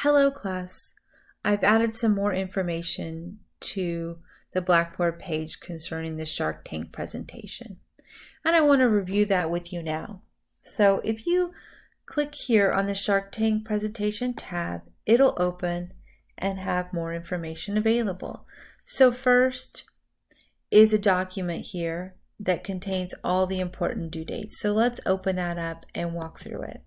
Hello class. I've added some more information to the Blackboard page concerning the Shark Tank presentation. And I want to review that with you now. So if you click here on the Shark Tank presentation tab, it'll open and have more information available. So first is a document here that contains all the important due dates. So let's open that up and walk through it.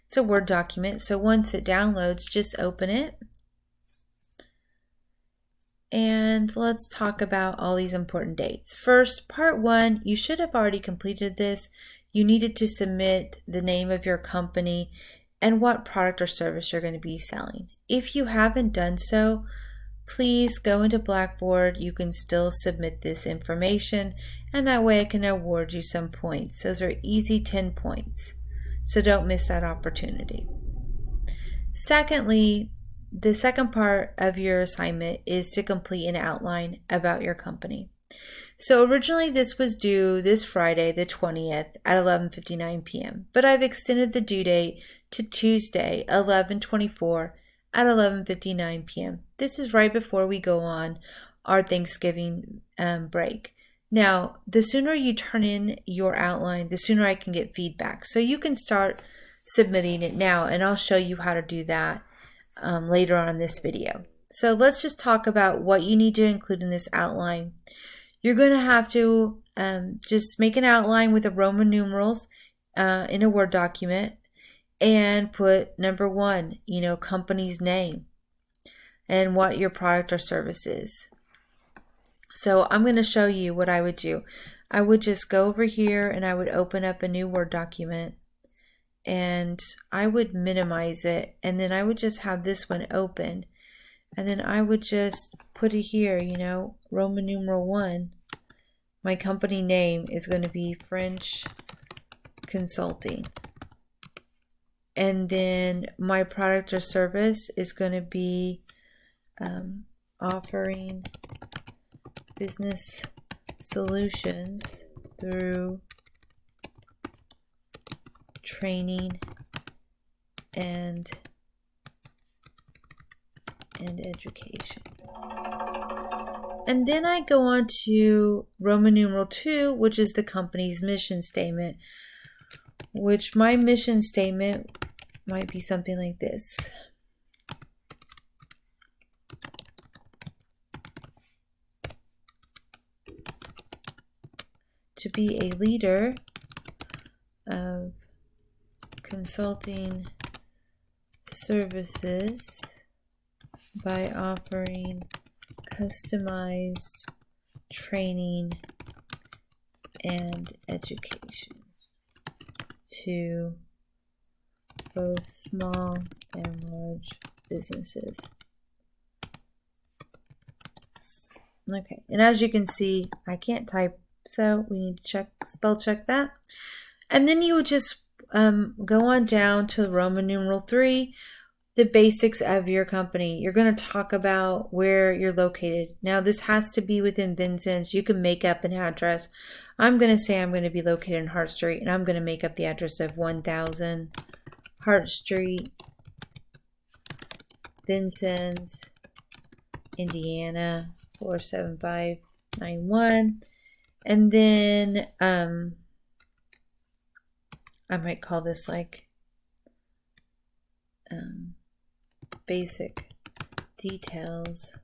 It's a Word document, so once it downloads, just open it. And let's talk about all these important dates. First, part 1, you should have already completed this. You needed to submit the name of your company and what product or service you're going to be selling. If you haven't done so, please go into Blackboard. You can still submit this information, and that way I can award you some points. Those are easy 10 points. So don't miss that opportunity. Secondly, the second part of your assignment is to complete an outline about your company. So originally this was due this Friday, the 20th at 11:59 p.m. But I've extended the due date to Tuesday, 11/24 at 11:59 p.m. This is right before we go on our Thanksgiving break. Now, the sooner you turn in your outline, the sooner I can get feedback. So you can start submitting it now, and I'll show you how to do that later on in this video. So let's just talk about what you need to include in this outline. You're going to have to just make an outline with the Roman numerals in a Word document and put number 1, company's name and what your product or service is. So I'm going to show you what I would do. I would just go over here and I would open up a new Word document and I would minimize it, and then I would just have this one open, and then I would just put it here, Roman numeral 1. My company name is going to be French Consulting. And then my product or service is going to be offering business solutions through training and education. And then I go on to Roman numeral 2, which is the company's mission statement, which my mission statement might be something like this. To be a leader of consulting services by offering customized training and education to both small and large businesses. Okay, and as you can see, I can't type, so we need to spell check that. And then you would just go on down to Roman numeral 3, the basics of your company. You're going to talk about where you're located. Now, this has to be within Vincennes. You can make up an address. I'm going to say I'm going to be located in Hart Street, and I'm going to make up the address of 1000 Hart Street, Vincennes, Indiana, 47591. And then I might call this like basic details,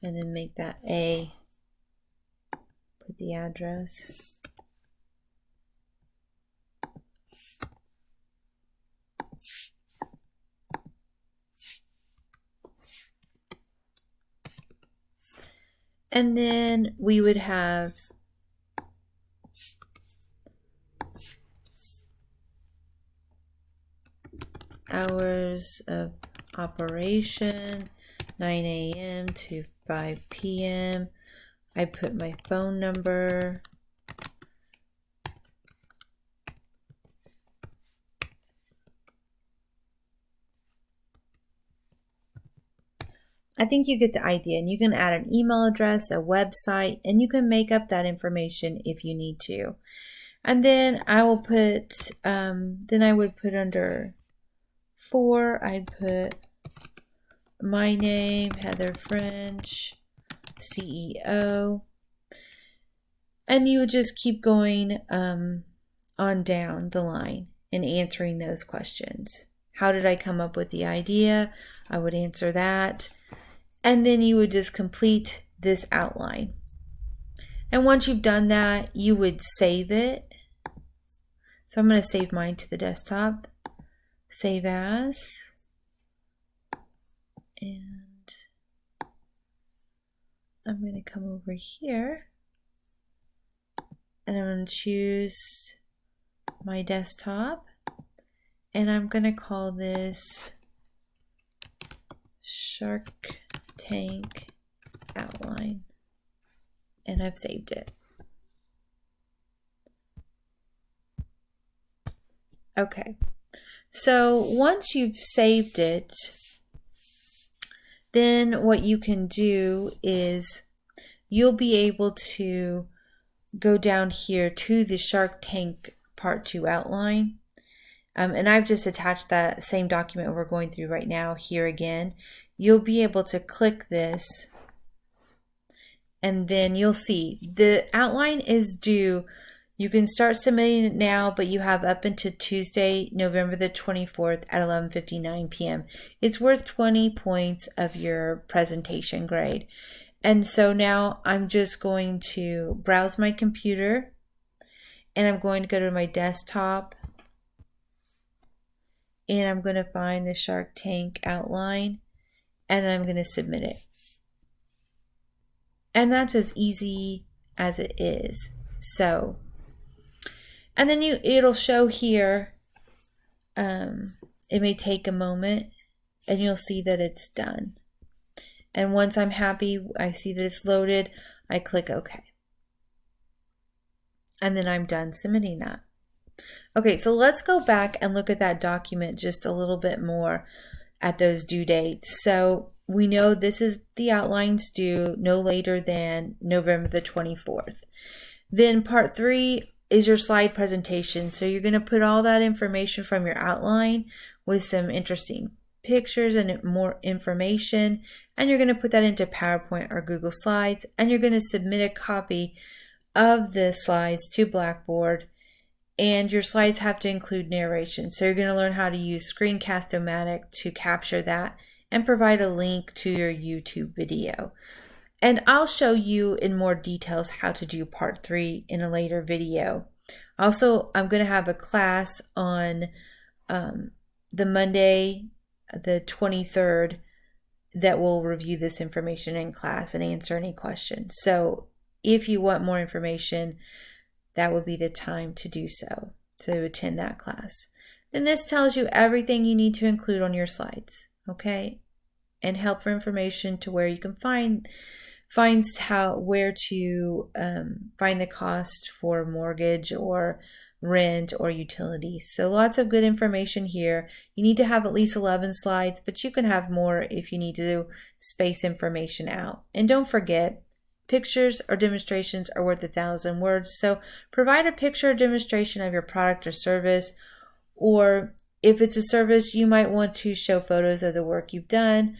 and then make that A, put the address. And then we would have hours of operation, 9 a.m. to 5 p.m. I put my phone number. I think you get the idea, and you can add an email address, a website, and you can make up that information if you need to. And then I will put, then I would put under 4, I'd put my name, Heather French, CEO. And you would just keep going on down the line and answering those questions. How did I come up with the idea? I would answer that. And then you would just complete this outline. And once you've done that, you would save it. So I'm going to save mine to the desktop. Save as. And I'm going to come over here. And I'm going to choose my desktop. And I'm going to call this Shark Tank Outline. And I've saved it. Okay, so once you've saved it, then what you can do is you'll be able to go down here to the Shark Tank Part 2 outline. And I've just attached that same document we're going through right now here again. You'll be able to click this, and then you'll see the outline is due. You can start submitting it now, but you have up until Tuesday, November the 24th at 11:59 p.m. It's worth 20 points of your presentation grade. And so now I'm just going to browse my computer, and I'm going to go to my desktop, and I'm going to find the Shark Tank outline, and I'm going to submit it. And that's as easy as it is. So, and then it'll show here, it may take a moment, and you'll see that it's done. And once I'm happy, I see that it's loaded, I click OK. And then I'm done submitting that. Okay, so let's go back and look at that document just a little bit more at those due dates. So we know this is the outlines due no later than November the 24th. Then part 3 is your slide presentation. So you're going to put all that information from your outline with some interesting pictures and more information, and you're going to put that into PowerPoint or Google Slides, and you're going to submit a copy of the slides to Blackboard, and your slides have to include narration. So you're going to learn how to use Screencast-O-Matic to capture that and provide a link to your YouTube video. And I'll show you in more details how to do part 3 in a later video. Also, I'm going to have a class on the Monday, the 23rd, that will review this information in class and answer any questions. So if you want more information, that would be the time to do so, to attend that class. Then this tells you everything you need to include on your slides, okay? And helpful information to where you can find where to find the cost for mortgage or rent or utilities. So lots of good information here. You need to have at least 11 slides, but you can have more if you need to space information out. And don't forget, pictures or demonstrations are worth 1,000 words. So provide a picture or demonstration of your product or service, or if it's a service, you might want to show photos of the work you've done.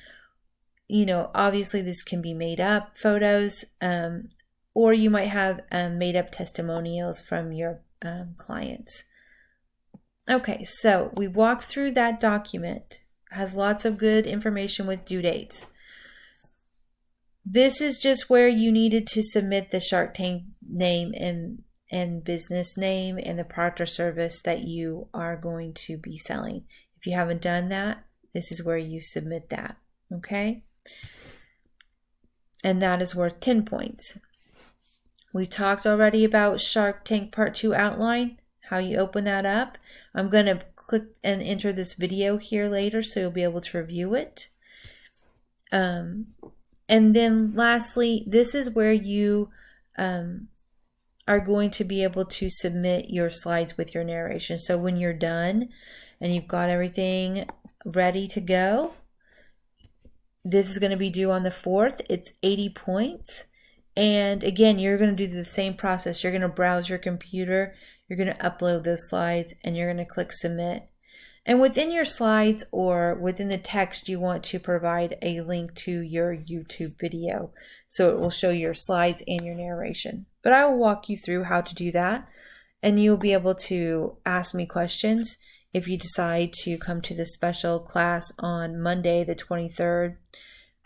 You know, obviously this can be made up photos, or you might have made up testimonials from your clients. Okay, so we walked through that document. It has lots of good information with due dates. This is just where you needed to submit the Shark Tank name and business name and the product or service that you are going to be selling. If you haven't done that, this is where you submit that, okay? And that is worth 10 points. We talked already about Shark Tank Part 2 outline, how you open that up. I'm going to click and enter this video here later so you'll be able to review it. And then lastly, this is where you are going to be able to submit your slides with your narration. So when you're done and you've got everything ready to go, this is going to be due on the 4th. It's 80 points. And again, you're going to do the same process. You're going to browse your computer, you're going to upload those slides, and you're going to click submit. And within your slides or within the text, you want to provide a link to your YouTube video. So it will show your slides and your narration. But I will walk you through how to do that. And you'll be able to ask me questions if you decide to come to this special class on Monday, the 23rd,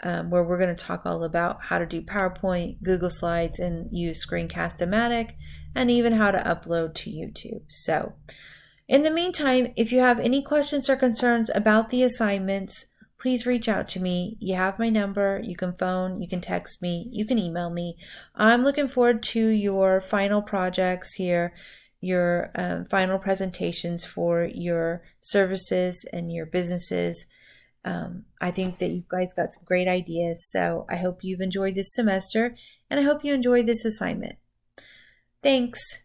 where we're going to talk all about how to do PowerPoint, Google Slides, and use Screencast-O-Matic, and even how to upload to YouTube. So in the meantime, if you have any questions or concerns about the assignments, please reach out to me. You have my number. You can phone, you can text me, you can email me. I'm looking forward to your final projects here, your final presentations for your services and your businesses. I think that you guys got some great ideas. So I hope you've enjoyed this semester, and I hope you enjoyed this assignment. Thanks.